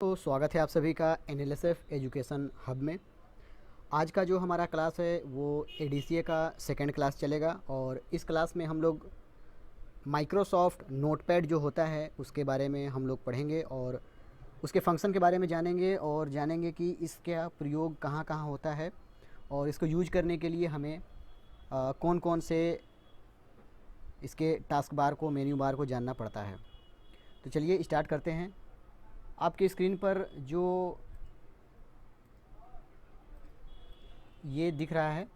तो स्वागत है आप सभी का एनएलएसएफ एजुकेशन हब में। आज का जो हमारा क्लास है वो एडीसीए का सेकंड क्लास चलेगा और इस क्लास में हम लोग माइक्रोसॉफ्ट नोटपैड जो होता है उसके बारे में हम लोग पढ़ेंगे और उसके फंक्शन के बारे में जानेंगे और जानेंगे कि इसका प्रयोग कहाँ कहाँ होता है और इसको यूज करने के लिए हमें कौन कौन से इसके टास्क बार को मेन्यू बार को जानना पड़ता है। तो चलिए स्टार्ट करते हैं। आपकी स्क्रीन पर जो ये दिख रहा है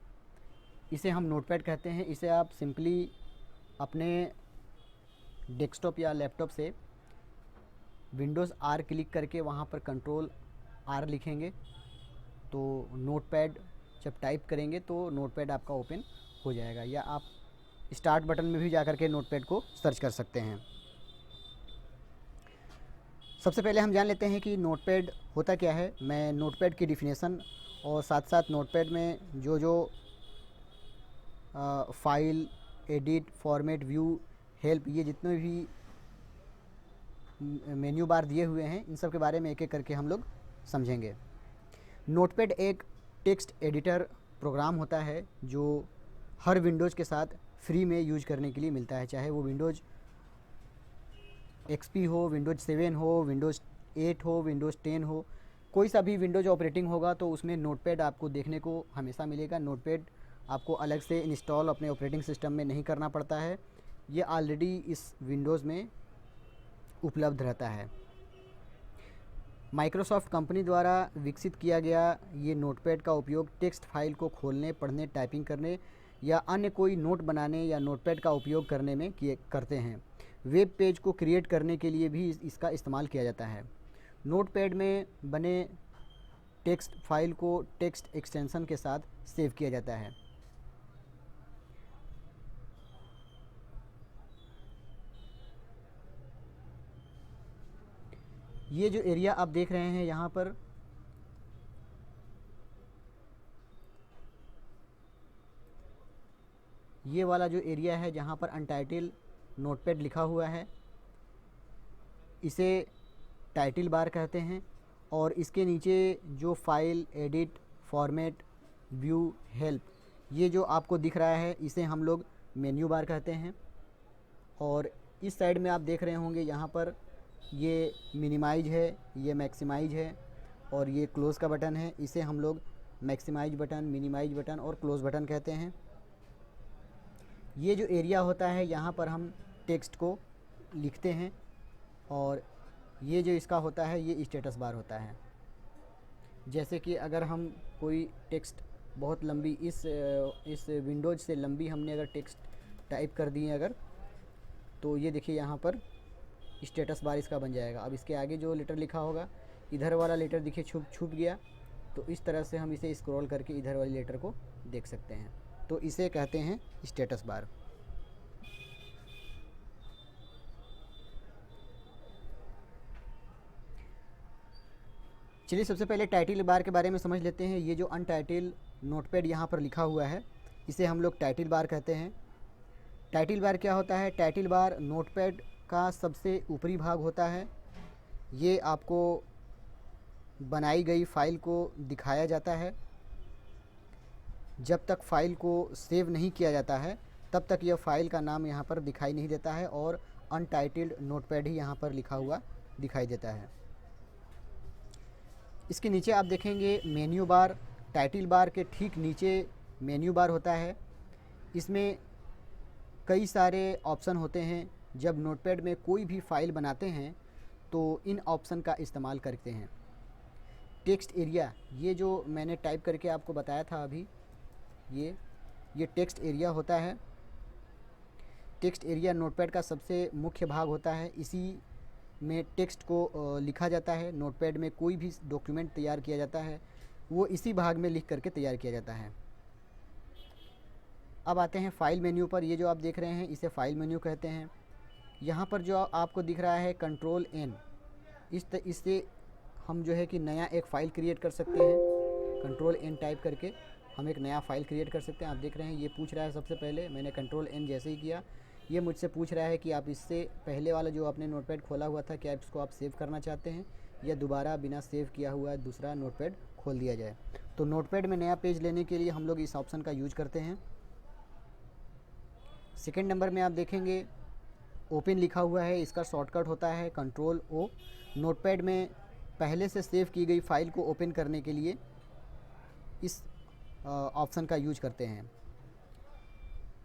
इसे हम नोटपैड कहते हैं। इसे आप सिंपली अपने डेस्कटॉप या लैपटॉप से विंडोज़ आर क्लिक करके वहाँ पर कंट्रोल आर लिखेंगे तो नोटपैड जब टाइप करेंगे तो नोटपैड आपका ओपन हो जाएगा, या आप स्टार्ट बटन में भी जाकर के नोटपैड को सर्च कर सकते हैं। सबसे पहले हम जान लेते हैं कि नोटपैड होता क्या है। मैं नोटपैड की डिफिनेशन और साथ साथ नोटपैड में जो जो file, edit, format, view, help, ये जितने भी मेन्यू बार दिए हुए हैं इन सब के बारे में एक एक करके हम लोग समझेंगे। नोटपैड एक टेक्स्ट एडिटर प्रोग्राम होता है जो हर विंडोज़ के साथ फ्री में यूज करने के लिए मिलता है, चाहे वो विंडोज़ एक्सपी हो, विंडोज़ 7 हो, विंडोज़ 8 हो, विंडोज़ 10 हो, कोई सा भी विंडोज़ ऑपरेटिंग होगा तो उसमें नोटपैड आपको देखने को हमेशा मिलेगा। नोटपैड आपको अलग से इंस्टॉल अपने ऑपरेटिंग सिस्टम में नहीं करना पड़ता है, ये ऑलरेडी इस विंडोज़ में उपलब्ध रहता है। माइक्रोसॉफ्ट कंपनी द्वारा विकसित किया गया ये नोटपैड का उपयोग टेक्स्ट फाइल को खोलने, पढ़ने, टाइपिंग करने या अन्य कोई नोट बनाने या नोटपैड का उपयोग करने में करते हैं। वेब पेज को क्रिएट करने के लिए भी इसका इस्तेमाल किया जाता है। नोटपैड में बने टेक्स्ट फाइल को टेक्स्ट एक्सटेंशन के साथ सेव किया जाता है। ये जो एरिया आप देख रहे हैं यहाँ पर, ये वाला जो एरिया है जहाँ पर अनटाइटल नोटपैड लिखा हुआ है इसे टाइटल बार कहते हैं। और इसके नीचे जो file, edit, format, view, help, ये जो आपको दिख रहा है इसे हम लोग मेन्यू बार कहते हैं। और इस साइड में आप देख रहे होंगे यहाँ पर ये मिनिमाइज है, ये मैक्सिमाइज है और ये क्लोज़ का बटन है। इसे हम लोग मैक्सिमाइज बटन, मिनिमाइज बटन और क्लोज़ बटन कहते हैं। ये जो एरिया होता है यहाँ पर हम टेक्स्ट को लिखते हैं और ये जो इसका होता है ये स्टेटस बार होता है। जैसे कि अगर हम कोई टेक्स्ट बहुत लंबी इस विंडोज से लंबी हमने अगर टेक्स्ट टाइप कर दिए अगर, तो ये देखिए यहाँ पर स्टेटस बार इसका बन जाएगा। अब इसके आगे जो लेटर लिखा होगा, इधर वाला लेटर देखिए छुप गया, तो इस तरह से हम इसे स्क्रॉल करके इधर वाले लेटर को देख सकते हैं। तो इसे कहते हैं स्टेटस बार। चलिए सबसे पहले टाइटल बार के बारे में समझ लेते हैं। ये जो अनटाइटल नोटपैड यहाँ पर लिखा हुआ है इसे हम लोग टाइटल बार कहते हैं। टाइटल बार क्या होता है? टाइटल बार नोटपैड का सबसे ऊपरी भाग होता है। ये आपको बनाई गई फाइल को दिखाया जाता है। जब तक फाइल को सेव नहीं किया जाता है तब तक यह फाइल का नाम यहाँ पर दिखाई नहीं देता है और अनटाइटल्ड नोटपैड ही यहाँ पर लिखा हुआ दिखाई देता है। इसके नीचे आप देखेंगे मेन्यू बार। टाइटल बार के ठीक नीचे मेन्यू बार होता है। इसमें कई सारे ऑप्शन होते हैं। जब नोटपैड में कोई भी फाइल बनाते हैं तो इन ऑप्शन का इस्तेमाल करते हैं। टेक्स्ट एरिया, ये जो मैंने टाइप करके आपको बताया था अभी, ये टेक्स्ट एरिया होता है। टेक्स्ट एरिया नोटपैड का सबसे मुख्य भाग होता है। इसी में टेक्स्ट को लिखा जाता है। नोटपैड में कोई भी डॉक्यूमेंट तैयार किया जाता है वो इसी भाग में लिख करके तैयार किया जाता है। अब आते हैं फाइल मेन्यू पर। ये जो आप देख रहे हैं इसे फाइल मेन्यू कहते हैं। यहाँ पर जो आपको दिख रहा है कंट्रोल एन, इससे हम जो है कि नया एक फ़ाइल क्रिएट कर सकते हैं। कंट्रोल एन टाइप करके हम एक नया फ़ाइल क्रिएट कर सकते हैं। आप देख रहे हैं ये पूछ रहा है, सबसे पहले मैंने कंट्रोल एन जैसे ही किया ये मुझसे पूछ रहा है कि आप इससे पहले वाला जो आपने नोटपैड खोला हुआ था क्या इसको आप सेव करना चाहते हैं या दोबारा बिना सेव किया हुआ दूसरा नोटपैड खोल दिया जाए। तो नोटपैड में नया पेज लेने के लिए हम लोग इस ऑप्शन का यूज करते हैं। सेकेंड नंबर में आप देखेंगे ओपन लिखा हुआ है, इसका शॉर्टकट होता है कंट्रोल ओ। नोटपैड में पहले से सेव की गई फाइल को ओपन करने के लिए इस ऑप्शन का यूज करते हैं।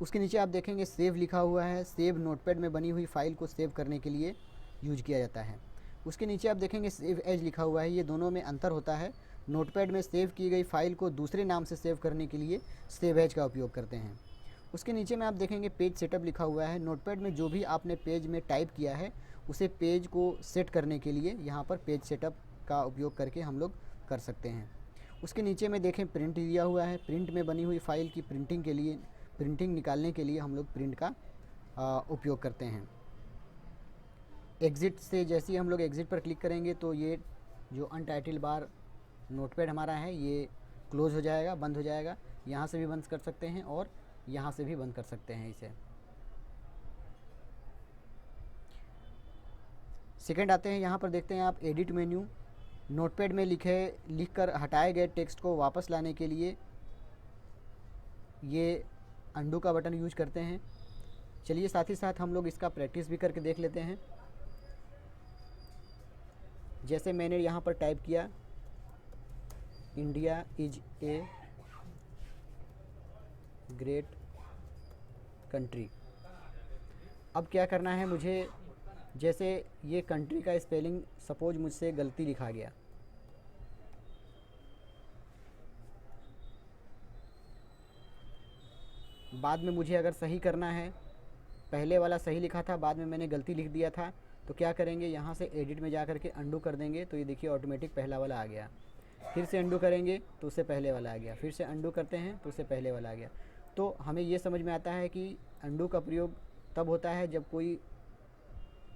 उसके नीचे आप देखेंगे सेव लिखा हुआ है, सेव नोटपैड में बनी हुई फाइल को सेव करने के लिए यूज किया जाता है। उसके नीचे आप देखेंगे सेव एज लिखा हुआ है, ये दोनों में अंतर होता है। नोटपैड में सेव की गई फाइल को दूसरे नाम से सेव करने के लिए सेव एज का उपयोग करते हैं। उसके नीचे में आप देखेंगे पेज सेटअप लिखा हुआ है, नोटपैड में जो भी आपने पेज में टाइप किया है उसे पेज को सेट करने के लिए यहाँ पर पेज सेटअप का उपयोग करके हम लोग कर सकते हैं। उसके नीचे में देखें प्रिंट दिया हुआ है, प्रिंट में बनी हुई फाइल की प्रिंटिंग के लिए, प्रिंटिंग निकालने के लिए हम लोग प्रिंट का उपयोग करते हैं। एग्ज़िट से जैसे ही हम लोग एग्ज़िट पर क्लिक करेंगे तो ये जो अनटाइटल बार नोटपैड हमारा है ये क्लोज़ हो जाएगा, बंद हो जाएगा। यहाँ से भी बंद कर सकते हैं और यहाँ से भी बंद कर सकते हैं इसे। सेकंड आते हैं, यहाँ पर देखते हैं आप एडिट मेन्यू। नोटपैड में लिखकर हटाए गए टेक्स्ट को वापस लाने के लिए ये अंडू का बटन यूज करते हैं। चलिए साथ ही साथ हम लोग इसका प्रैक्टिस भी करके देख लेते हैं। जैसे मैंने यहाँ पर टाइप किया India is a great country. अब क्या करना है मुझे, जैसे ये कंट्री का स्पेलिंग सपोज मुझसे गलती लिखा गया, बाद में मुझे अगर सही करना है, पहले वाला सही लिखा था बाद में मैंने गलती लिख दिया था, तो क्या करेंगे यहाँ से एडिट में जा कर के अंडू कर देंगे तो ये देखिए ऑटोमेटिक पहला वाला आ गया। फिर से अंडू करेंगे तो उससे पहले वाला आ गया, फिर से अंडू करते हैं तो उससे पहले वाला आ गया। तो हमें ये समझ में आता है कि अंडू का प्रयोग तब होता है जब कोई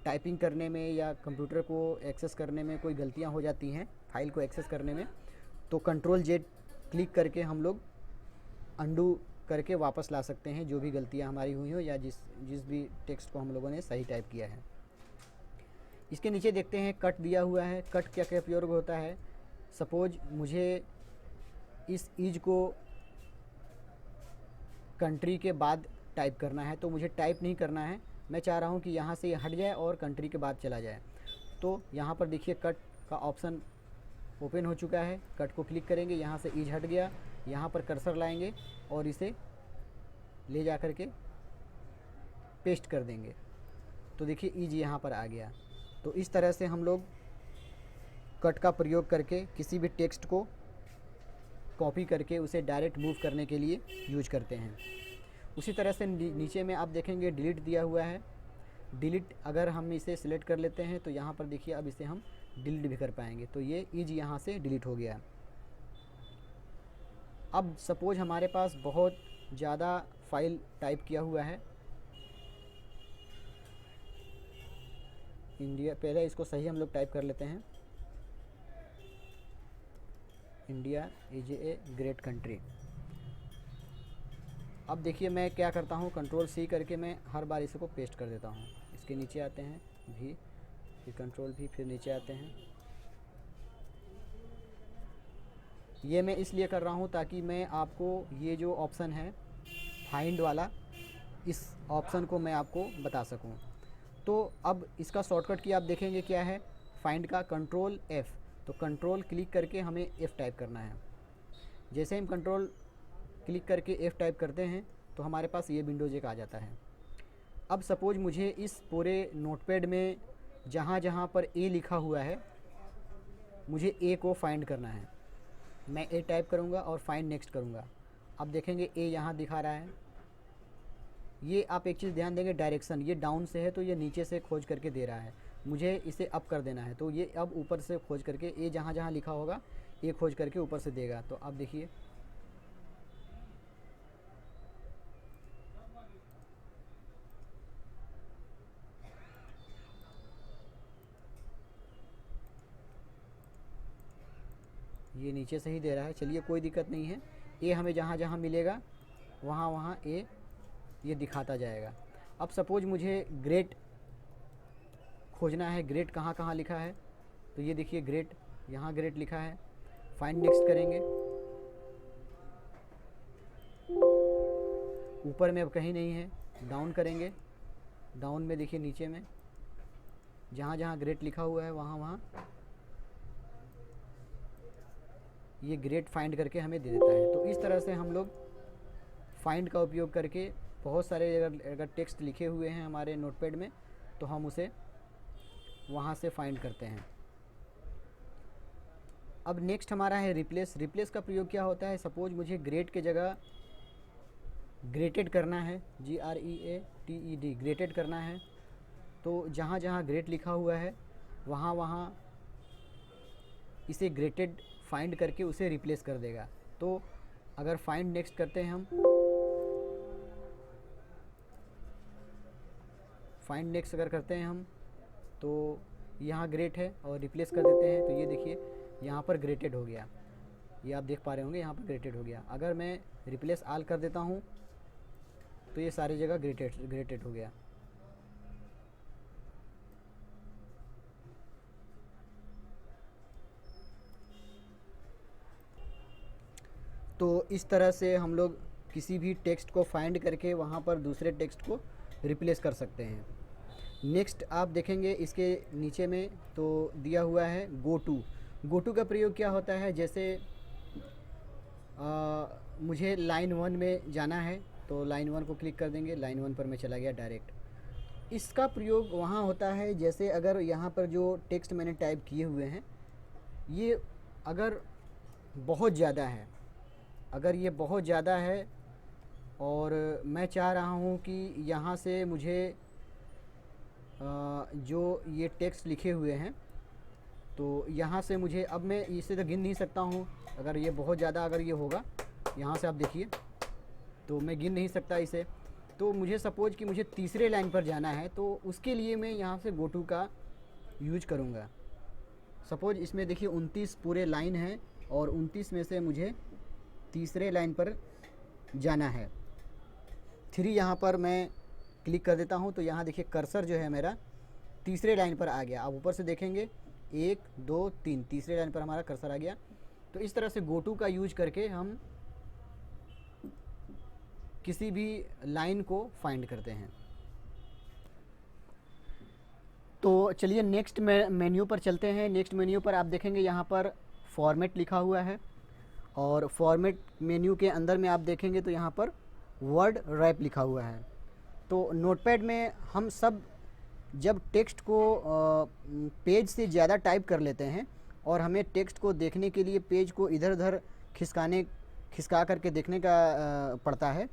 टाइपिंग करने में या कंप्यूटर को एक्सेस करने में कोई गलतियाँ हो जाती हैं, फाइल को एक्सेस करने में, तो कंट्रोल जेड क्लिक करके हम लोग अंडू करके वापस ला सकते हैं जो भी गलतियाँ हमारी हुई हो या जिस भी टेक्स्ट को हम लोगों ने सही टाइप किया है। इसके नीचे देखते हैं कट दिया हुआ है, कट क्या क्या उपयोग होता है। सपोज मुझे इस ईज को कंट्री के बाद टाइप करना है, तो मुझे टाइप नहीं करना है, मैं चाह रहा हूँ कि यहाँ से ये हट जाए और कंट्री के बाद चला जाए। तो यहाँ पर देखिए कट का ऑप्शन ओपन हो चुका है, कट को क्लिक करेंगे, यहाँ से ईज हट गया, यहाँ पर कर्सर लाएंगे और इसे ले जा कर के पेस्ट कर देंगे, तो देखिए ईज यहाँ पर आ गया। तो इस तरह से हम लोग कट का प्रयोग करके किसी भी टेक्स्ट को कॉपी करके उसे डायरेक्ट मूव करने के लिए यूज करते हैं। उसी तरह से नीचे में आप देखेंगे डिलीट दिया हुआ है। डिलीट अगर हम इसे सिलेक्ट कर लेते हैं तो यहाँ पर देखिए अब इसे हम डिलीट भी कर पाएंगे, तो ये ईज यहाँ से डिलीट हो गया। अब सपोज हमारे पास बहुत ज़्यादा फाइल टाइप किया हुआ है, इंडिया, पहले इसको सही हम लोग टाइप कर लेते हैं, India is a great country. अब देखिए मैं क्या करता हूँ, कंट्रोल सी करके मैं हर बार इसको पेस्ट कर देता हूँ। इसके नीचे आते हैं भी, फिर कंट्रोल भी, फिर नीचे आते हैं। ये मैं इसलिए कर रहा हूँ ताकि मैं आपको ये जो ऑप्शन है फाइंड वाला, इस ऑप्शन को मैं आपको बता सकूँ। तो अब इसका शॉर्टकट की आप देखेंगे क्या है, फाइंड का कंट्रोल F। तो कंट्रोल क्लिक करके हमें F टाइप करना है। जैसे हम कंट्रोल क्लिक करके F टाइप करते हैं तो हमारे पास ये विंडोज एक आ जाता है। अब सपोज मुझे इस पूरे नोटपैड में जहाँ जहाँ पर A लिखा हुआ है, मुझे A को फाइंड करना है। मैं A टाइप करूँगा और फाइंड नेक्स्ट करूँगा। अब देखेंगे A यहाँ दिखा रहा है। ये आप एक चीज़ ध्यान देंगे, डायरेक्शन ये डाउन से है तो ये नीचे से खोज करके दे रहा है, मुझे इसे अप कर देना है, तो ये अब ऊपर से खोज करके A जहाँ जहाँ लिखा होगा A खोज करके ऊपर से देगा। तो अब देखिए ये नीचे से ही दे रहा है, चलिए कोई दिक्कत नहीं है। A हमें जहाँ जहाँ मिलेगा वहाँ वहाँ A ये दिखाता जाएगा। अब सपोज मुझे ग्रेट खोजना है, ग्रेट कहाँ कहाँ लिखा है, तो ये देखिए ग्रेट, यहाँ ग्रेट लिखा है। फाइंड नेक्स्ट करेंगे, ऊपर में अब कहीं नहीं है। डाउन करेंगे, डाउन में देखिए नीचे में जहाँ जहाँ ग्रेट लिखा हुआ है वहाँ वहाँ ये ग्रेट फाइंड करके हमें दे देता है। तो इस तरह से हम लोग फाइंड का उपयोग करके बहुत सारे अगर टेक्स्ट लिखे हुए हैं हमारे नोटपैड में तो हम उसे वहाँ से फाइंड करते हैं। अब नेक्स्ट हमारा है रिप्लेस। रिप्लेस का प्रयोग क्या होता है, सपोज मुझे ग्रेट के जगह ग्रेटेड करना है, GREATED, ग्रेटेड करना है। तो जहाँ जहाँ ग्रेट लिखा हुआ है वहाँ वहाँ इसे ग्रेटेड फाइंड करके उसे रिप्लेस कर देगा। तो अगर फाइंड नेक्स्ट करते हैं हम, फाइंड नेक्स्ट अगर करते हैं हम तो यहाँ ग्रेट है और रिप्लेस कर देते हैं तो ये देखिए यहाँ पर ग्रेटेड हो गया। ये आप देख पा रहे होंगे यहाँ पर ग्रेटेड हो गया। अगर मैं रिप्लेस आल कर देता हूँ तो ये सारी जगह ग्रेटेड हो गया। तो इस तरह से हम लोग किसी भी टेक्स्ट को फाइंड करके वहाँ पर दूसरे टेक्स्ट को रिप्लेस कर सकते हैं। नेक्स्ट आप देखेंगे इसके नीचे में तो दिया हुआ है गो टू। गो टू का प्रयोग क्या होता है, जैसे मुझे लाइन 1 में जाना है तो लाइन 1 को क्लिक कर देंगे, लाइन 1 पर मैं चला गया डायरेक्ट। इसका प्रयोग वहाँ होता है जैसे अगर यहाँ पर जो टेक्स्ट मैंने टाइप किए हुए हैं ये अगर बहुत ज़्यादा है, अगर ये बहुत ज़्यादा है और मैं चाह रहा हूँ कि यहाँ से मुझे जो ये टेक्स्ट लिखे हुए हैं तो यहाँ से मुझे, अब मैं इसे तो गिन नहीं सकता हूँ, अगर ये बहुत ज़्यादा अगर ये होगा यहाँ से आप देखिए तो मैं गिन नहीं सकता इसे। तो मुझे सपोज कि मुझे तीसरे लाइन पर जाना है तो उसके लिए मैं यहाँ से गो टू का यूज करूँगा। सपोज इसमें देखिए 29 पूरे लाइन है और 29 में से मुझे तीसरे लाइन पर जाना है। 3 यहाँ पर मैं क्लिक कर देता हूँ तो यहाँ देखिए कर्सर जो है मेरा तीसरे लाइन पर आ गया। आप ऊपर से देखेंगे 1 2 3 तीसरे लाइन पर हमारा कर्सर आ गया। तो इस तरह से गो टू का यूज करके हम किसी भी लाइन को फाइंड करते हैं। तो चलिए नेक्स्ट मेन्यू पर चलते हैं। नेक्स्ट मेन्यू पर आप देखेंगे यहाँ पर फॉर्मेट लिखा हुआ है और फॉर्मेट मेन्यू के अंदर में आप देखेंगे तो यहाँ पर वर्ड रैप लिखा हुआ है। तो नोटपैड में हम सब जब टेक्स्ट को पेज से ज़्यादा टाइप कर लेते हैं और हमें टेक्स्ट को देखने के लिए पेज को इधर उधर खिसका करके देखने का पड़ता है,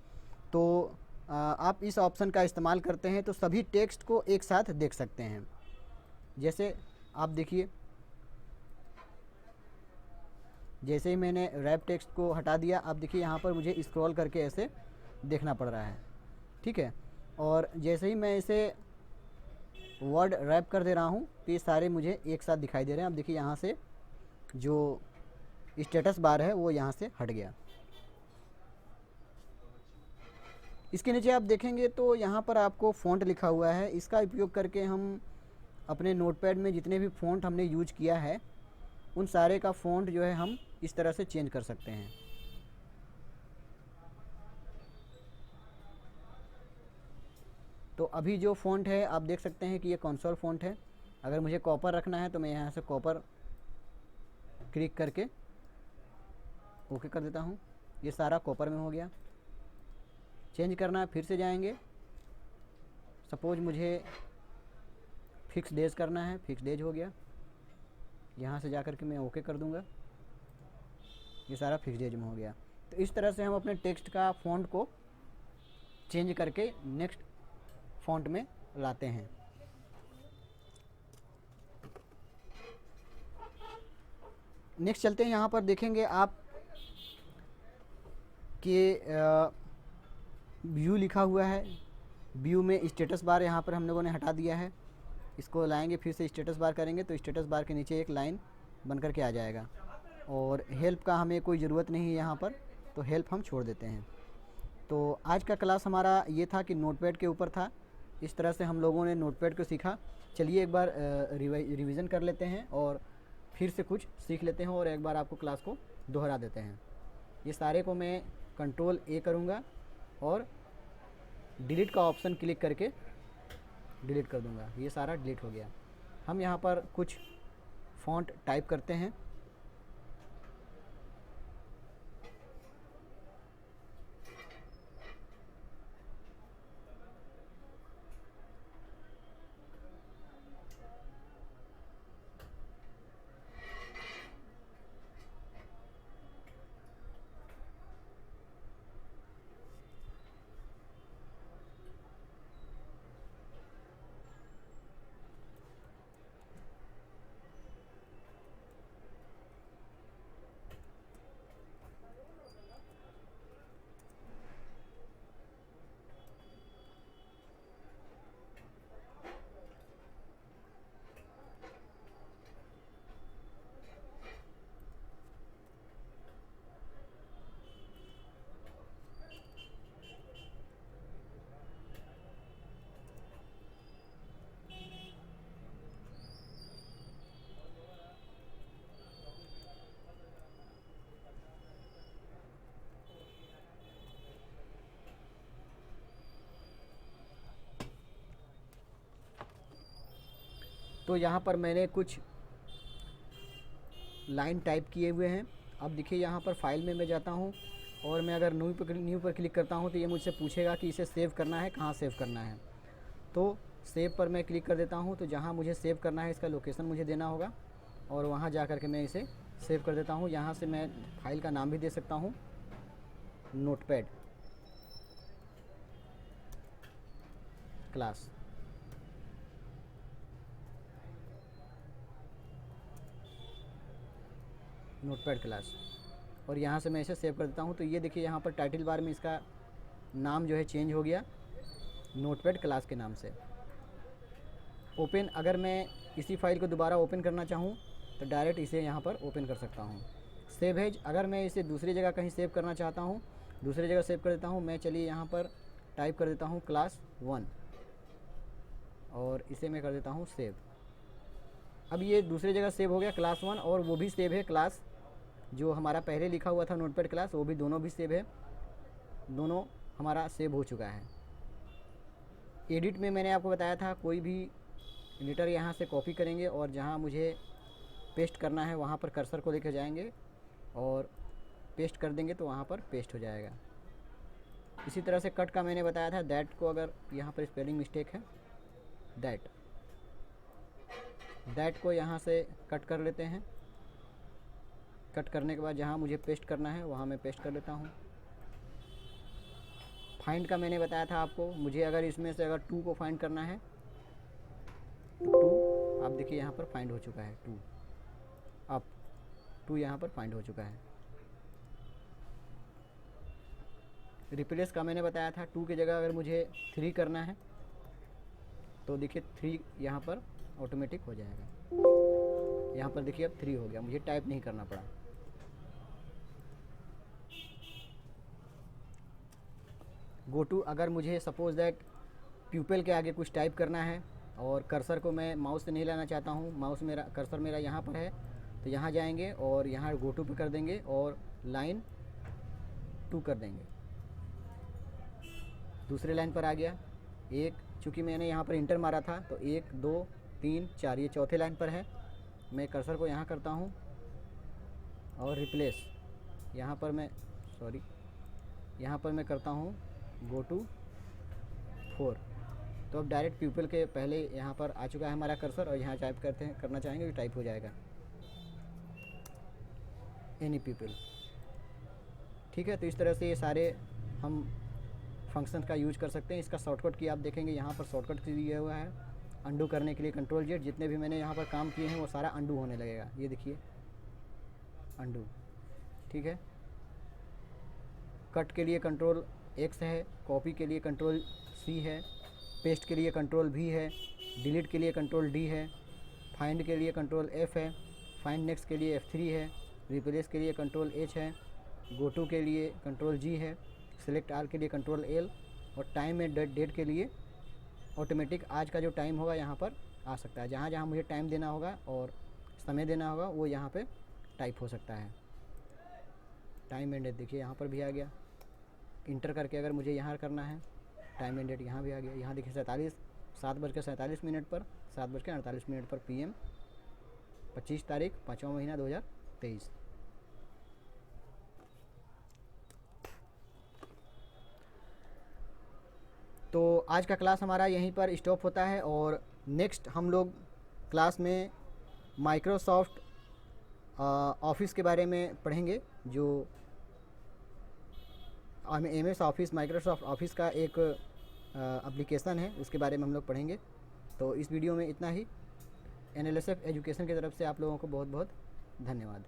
तो आप इस ऑप्शन का इस्तेमाल करते हैं तो सभी टेक्स्ट को एक साथ देख सकते हैं। जैसे आप देखिए, जैसे ही मैंने रैप टेक्स्ट को हटा दिया, आप देखिए यहाँ पर मुझे स्क्रॉल करके ऐसे देखना पड़ रहा है, ठीक है। और जैसे ही मैं इसे वर्ड रैप कर दे रहा हूँ तो ये सारे मुझे एक साथ दिखाई दे रहे हैं। आप देखिए यहाँ से जो स्टेटस बार है वो यहाँ से हट गया। इसके नीचे आप देखेंगे तो यहाँ पर आपको फ़ॉन्ट लिखा हुआ है। इसका उपयोग करके हम अपने नोटपैड में जितने भी फ़ॉन्ट हमने यूज किया है उन सारे का फ़ॉन्ट जो है हम इस तरह से चेंज कर सकते हैं। तो अभी जो फ़ॉन्ट है आप देख सकते हैं कि ये कंसोल फ़ॉन्ट है। अगर मुझे कॉपर रखना है तो मैं यहाँ से कॉपर क्लिक करके ओके कर देता हूँ। ये सारा कॉपर में हो गया। चेंज करना है, फिर से जाएंगे। सपोज मुझे फिक्स डेज करना है, फिक्स डेज हो गया। यहाँ से जा कर के मैं ओके कर दूँगा। ये सारा फिक्स डेज में हो गया। तो इस तरह से हम अपने टेक्स्ट का फ़ॉन्ट को चेंज करके नेक्स्ट फ़ॉन्ट में लाते हैं। नेक्स्ट चलते हैं। यहाँ पर देखेंगे आप कि व्यू लिखा हुआ है। व्यू में स्टेटस बार यहाँ पर हम लोगों ने हटा दिया है। इसको लाएंगे, फिर से स्टेटस बार करेंगे तो स्टेटस बार के नीचे एक लाइन बन कर के आ जाएगा। और हेल्प का हमें कोई ज़रूरत नहीं है यहाँ पर, तो हेल्प हम छोड़ देते हैं। तो आज का क्लास हमारा ये था कि नोटपैड के ऊपर था। इस तरह से हम लोगों ने नोटपैड को सीखा। चलिए एक बार रिवीजन कर लेते हैं और फिर से कुछ सीख लेते हैं और एक बार आपको क्लास को दोहरा देते हैं। ये सारे को मैं कंट्रोल ए करूँगा और डिलीट का ऑप्शन क्लिक करके डिलीट कर दूँगा। ये सारा डिलीट हो गया। हम यहाँ पर कुछ फ़ॉन्ट टाइप करते हैं। तो यहाँ पर मैंने कुछ लाइन टाइप किए हुए हैं। अब देखिए यहाँ पर फाइल में मैं जाता हूँ और मैं अगर न्यू पर क्लिक करता हूँ तो ये मुझसे पूछेगा कि इसे सेव करना है, कहाँ सेव करना है। तो सेव पर मैं क्लिक कर देता हूँ। तो जहाँ मुझे सेव करना है इसका लोकेशन मुझे देना होगा और वहाँ जा कर के मैं इसे सेव कर देता हूँ। यहाँ से मैं फाइल का नाम भी दे सकता हूँ, नोटपैड क्लास। नोटपैड क्लास और यहाँ से मैं इसे सेव कर देता हूँ। तो ये देखिए यहाँ पर टाइटल बार में इसका नाम जो है चेंज हो गया नोटपैड क्लास के नाम से। ओपन, अगर मैं इसी फाइल को दोबारा ओपन करना चाहूँ तो डायरेक्ट इसे यहाँ पर ओपन कर सकता हूँ। सेव एज, अगर मैं इसे दूसरी जगह कहीं सेव करना चाहता हूँ, दूसरी जगह सेव कर देता हूँ मैं। चलिए यहाँ पर टाइप कर देता हूँ क्लास 1 और इसे मैं कर देता हूँ सेव। अब ये दूसरी जगह सेव हो गया क्लास 1 और वो भी सेव है क्लास जो हमारा पहले लिखा हुआ था नोटपैड क्लास, वो भी दोनों भी सेव है। दोनों हमारा सेव हो चुका है। एडिट में मैंने आपको बताया था कोई भी लेटर यहाँ से कॉपी करेंगे और जहाँ मुझे पेस्ट करना है वहाँ पर कर्सर को लेकर जाएंगे और पेस्ट कर देंगे तो वहाँ पर पेस्ट हो जाएगा। इसी तरह से कट का मैंने बताया था, दैट को अगर यहाँ पर स्पेलिंग मिस्टेक है, दैट को यहाँ से कट कर लेते हैं। कट करने के बाद जहाँ मुझे पेस्ट करना है वहाँ मैं पेस्ट कर लेता हूँ। फाइंड का मैंने बताया था आपको, मुझे अगर इसमें से अगर 2 को फाइंड करना है तो 2, आप देखिए यहाँ पर फाइंड हो चुका है 2। अब 2 यहाँ पर फाइंड हो चुका है। रिप्लेस का मैंने बताया था 2 की जगह अगर मुझे 3 करना है तो देखिए 3 यहाँ पर ऑटोमेटिक हो जाएगा। यहाँ पर देखिए अब 3 हो गया, मुझे टाइप नहीं करना पड़ा। गो टू, अगर मुझे सपोज दैट प्यूपल के आगे कुछ टाइप करना है और कर्सर को मैं माउस से नहीं लाना चाहता हूँ, कर्सर मेरा यहाँ पर है, तो यहाँ जाएंगे और यहाँ गो टू पे कर देंगे और लाइन 2 कर देंगे। दूसरे लाइन पर आ गया 1, चूँकि मैंने यहाँ पर इंटर मारा था तो 1 2 3 4, ये चौथे लाइन पर है। मैं कर्सर को यहाँ करता हूँ और रिप्लेस, यहाँ पर मैं करता हूँ गो टू 4। तो अब डायरेक्ट प्यूपल के पहले यहाँ पर आ चुका है हमारा कर्सर और यहाँ टाइप करना चाहेंगे तो टाइप हो जाएगा एनी प्यूपल। ठीक है, तो इस तरह से ये सारे हम फंक्शन का यूज कर सकते हैं। इसका शॉर्टकट की आप देखेंगे यहाँ पर शॉर्टकट दिया हुआ है अंडू करने के लिए कंट्रोल जेड। जितने भी मैंने यहाँ पर काम किए हैं वो सारा अंडू होने लगेगा, ये देखिए अंडू। ठीक है, कट के लिए कंट्रोल एक्स है, कॉपी के लिए कंट्रोल सी है, पेस्ट के लिए कंट्रोल वी है, डिलीट के लिए कंट्रोल डी है, फाइंड के लिए कंट्रोल एफ है, फाइंड नेक्स्ट के लिए F3 है, रिप्लेस के लिए कंट्रोल H है, गो टू के लिए कंट्रोल G है, सेलेक्ट आल के लिए कंट्रोल L और टाइम एंड डेट के लिए ऑटोमेटिक आज का जो टाइम होगा यहाँ पर आ सकता है। जहाँ जहाँ मुझे टाइम देना होगा और समय देना होगा वो यहाँ पे टाइप हो सकता है। टाइम एंड डेट देखिए यहाँ पर भी आ गया, इंटर करके अगर मुझे यहाँ करना है टाइम एंड डेट यहाँ भी आ गया। यहाँ देखिए 7:47 पर 7:48 पर PM 25 तारीख 5वां महीना 2023। तो आज का क्लास हमारा यहीं पर स्टॉप होता है और नेक्स्ट हम लोग क्लास में माइक्रोसॉफ्ट ऑफिस के बारे में पढ़ेंगे, जो MS ऑफिस माइक्रोसॉफ्ट ऑफिस का एक एप्लीकेशन है, उसके बारे में हम लोग पढ़ेंगे। तो इस वीडियो में इतना ही। NLSF एजुकेशन की तरफ से आप लोगों को बहुत बहुत धन्यवाद।